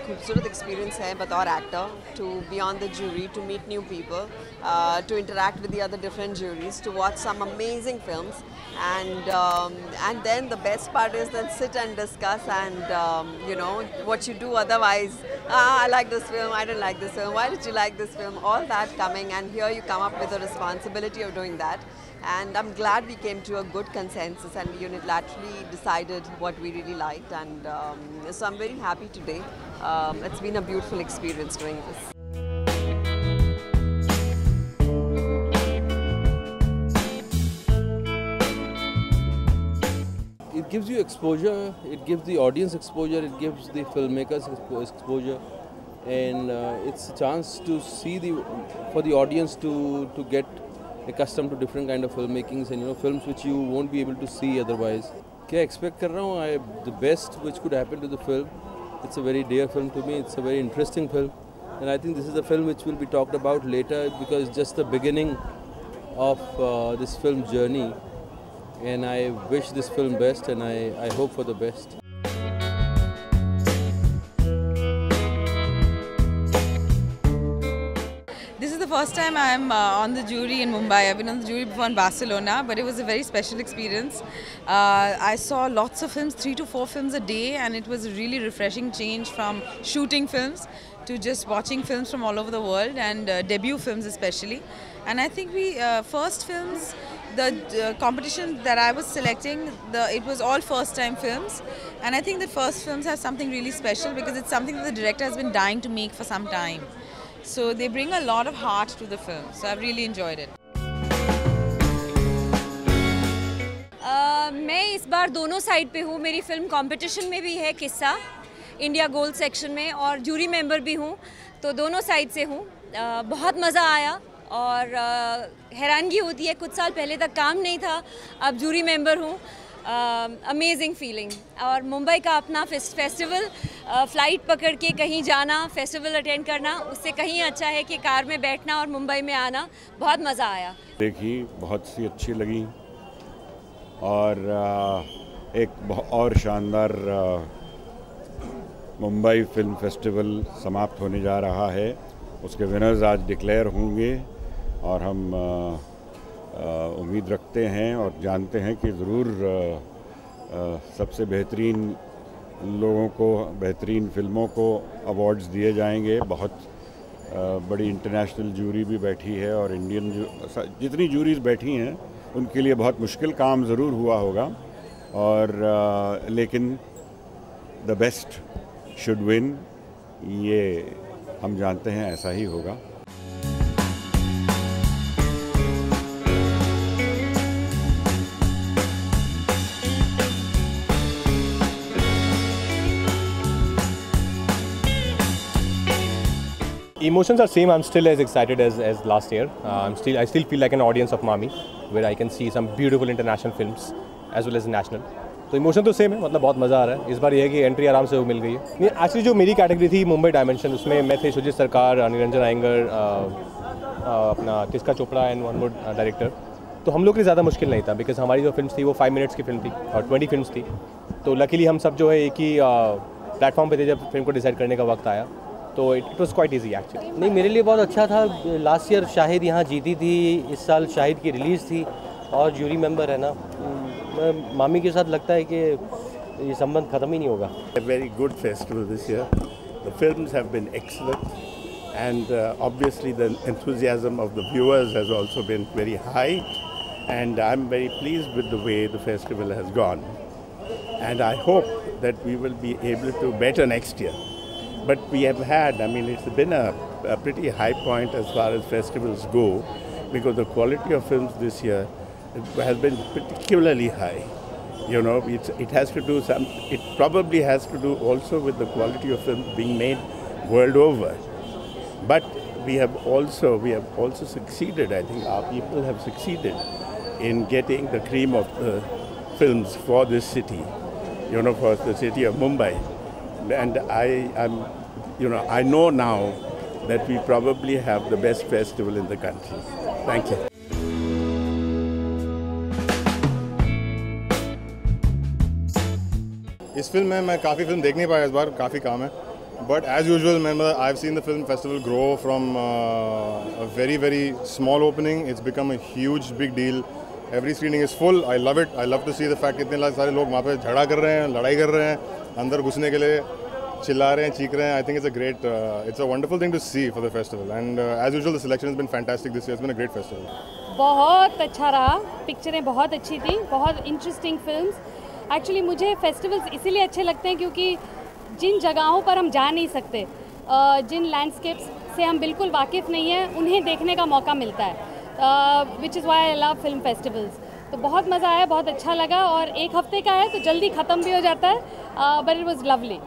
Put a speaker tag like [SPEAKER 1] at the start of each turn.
[SPEAKER 1] खूबसूरत एक्सपीरियंस है बतौर actor to be on the jury, to meet new people, to interact with the other different juries, to watch some amazing films, and then the best part is then sit and discuss and what you do otherwise. I like this film, I didn't like this film, why did you like this film, all that coming, and here you come up with the responsibility of doing that. And I'm glad we came to a good consensus and we unilaterally decided what we really liked, and so I'm very happy today. It's been a beautiful experience doing this.
[SPEAKER 2] It gives you exposure, it gives the audience exposure, it gives the filmmakers exposure, and it's a chance to see for the audience to get accustomed to different kind of filmmakings and films which you won't be able to see otherwise. क्या expect कर रहा हूँ? The best which could happen to the film. It's a very dear film to me. It's a very interesting film, and I think this is a film which will be talked about later because it's just the beginning of this film journey. And I wish this film best, and I hope for the best.
[SPEAKER 3] This is the first time I'm on the jury in Mumbai. I've been on the jury before in Barcelona, but it was a very special experience. I saw lots of films, 3 to 4 films a day, and it was a really refreshing change from shooting films to just watching films from all over the world, and debut films especially. And I think first films, the competition that I was selecting, it was all first-time films, and I think the first films have something really special because it's something that the director has been dying to make for some time. So they bring a lot of heart to the film. So I've really enjoyed it.
[SPEAKER 4] मैं इस बार दोनों side पे हूँ. मेरी film competition में भी है किस्सा, इंडिया गोल्ड सेक्शन में, और जूरी मेंबर भी हूँ, तो दोनों साइड से हूँ. बहुत मज़ा आया और हैरानगी होती है, कुछ साल पहले तक काम नहीं था, अब जूरी मेंबर हूँ. Amazing feeling. और मुंबई का अपना फेस्टिवल, फ़्लाइट पकड़ के कहीं जाना, फेस्टिवल अटेंड करना, उससे कहीं अच्छा है कि कार में बैठना और मुंबई में आना. बहुत मज़ा आया.
[SPEAKER 5] देखी, बहुत सी अच्छी लगी, और एक और शानदार मुंबई फिल्म फेस्टिवल समाप्त होने जा रहा है. उसके विनर्स आज डिक्लेयर होंगे, और हम उम्मीद रखते हैं और जानते हैं कि ज़रूर सबसे बेहतरीन लोगों को, बेहतरीन फिल्मों को अवार्ड्स दिए जाएंगे. बहुत बड़ी इंटरनेशनल जूरी भी बैठी है, और इंडियन जितनी जूरीज बैठी हैं उनके लिए बहुत मुश्किल काम ज़रूर हुआ होगा, और लेकिन द बेस्ट शुड विन, ये हम जानते हैं ऐसा ही होगा.
[SPEAKER 6] Emotions are same. I'm still as excited as last year. I still feel like an audience of Mami, where I can see some beautiful international films as well as national. तो emotion तो same है, मतलब बहुत मज़ा आ रहा है. इस बार ये है कि एंट्री आराम से मिल गई है. नहीं, एक्चुअली जो मेरी कैटेगरी थी मुंबई डायमेंशन, उसमें मैं थे सुजीत सरकार, निरंजन आयंगर, अपना Tisca Chopra and one more director. तो हम लोग के लिए ज़्यादा मुश्किल नहीं था, बिकॉज हमारी जो फिल्म थी वो 5 मिनट्स की फिल्म थी और 20 फिल्म्स थी. तो लकीली हम सब जो है एक ही प्लेटफॉर्म पे थे जब फिल्म को डिसाइड करने का वक्त आया. तो it was quite easy actually.
[SPEAKER 7] नहीं, मेरे लिए बहुत अच्छा था. लास्ट ईयर शाहिद यहाँ जीती थी, इस साल शाहिद की रिलीज़ थी और जूरी मेंबर है ना. मामी के साथ लगता है कि ये संबंध ख़त्म ही नहीं होगा.
[SPEAKER 8] A very good festival this year. The films have been excellent, and obviously the enthusiasm of the viewers has also been very high, and I'm very pleased with the way the festival has gone, and I hope that we will be able to better next year. But we have had, I mean, it's been a pretty high point as far as festivals go, because the quality of films this year has been particularly high. You know, it has to do it probably has to do also with the quality of films being made world over. But we have also succeeded. I think our people have succeeded in getting the cream of the films for this city. You know, for the city of Mumbai. And I know now that we probably have the best festival in the country. Thank you.
[SPEAKER 9] इस film में मैं काफ़ी film देख नहीं पाया इस बार, काफ़ी काम है, But as usual, remember, I've seen the film festival grow from a very, very small opening. It's become a huge, big deal. Every screening is full. I love it. I love to see the fact that इतने सारे लोग वहाँ पे झगड़ा कर रहे हैं, लड़ाई कर रहे हैं, अंदर घुसने के लिए चिल्ला रहे हैं, चीख रहे हैं. I think it's a wonderful thing to see for the festival. And as usual, the selection has been fantastic this year. It's been a great festival.
[SPEAKER 10] बहुत अच्छा रहा. पिक्चरें बहुत अच्छी थी, बहुत इंटरेस्टिंग फिल्म्स. एक्चुअली मुझे फेस्टिवल्स इसीलिए अच्छे लगते हैं क्योंकि जिन जगहों पर हम जा नहीं सकते, जिन लैंडस्केप्स से हम बिल्कुल वाकिफ़ नहीं हैं, उन्हें देखने का मौका मिलता है, which is why I love film festivals. तो बहुत मज़ा आया, बहुत अच्छा लगा और एक हफ्ते का है तो जल्दी ख़त्म भी हो जाता है, बट इट वाज लवली.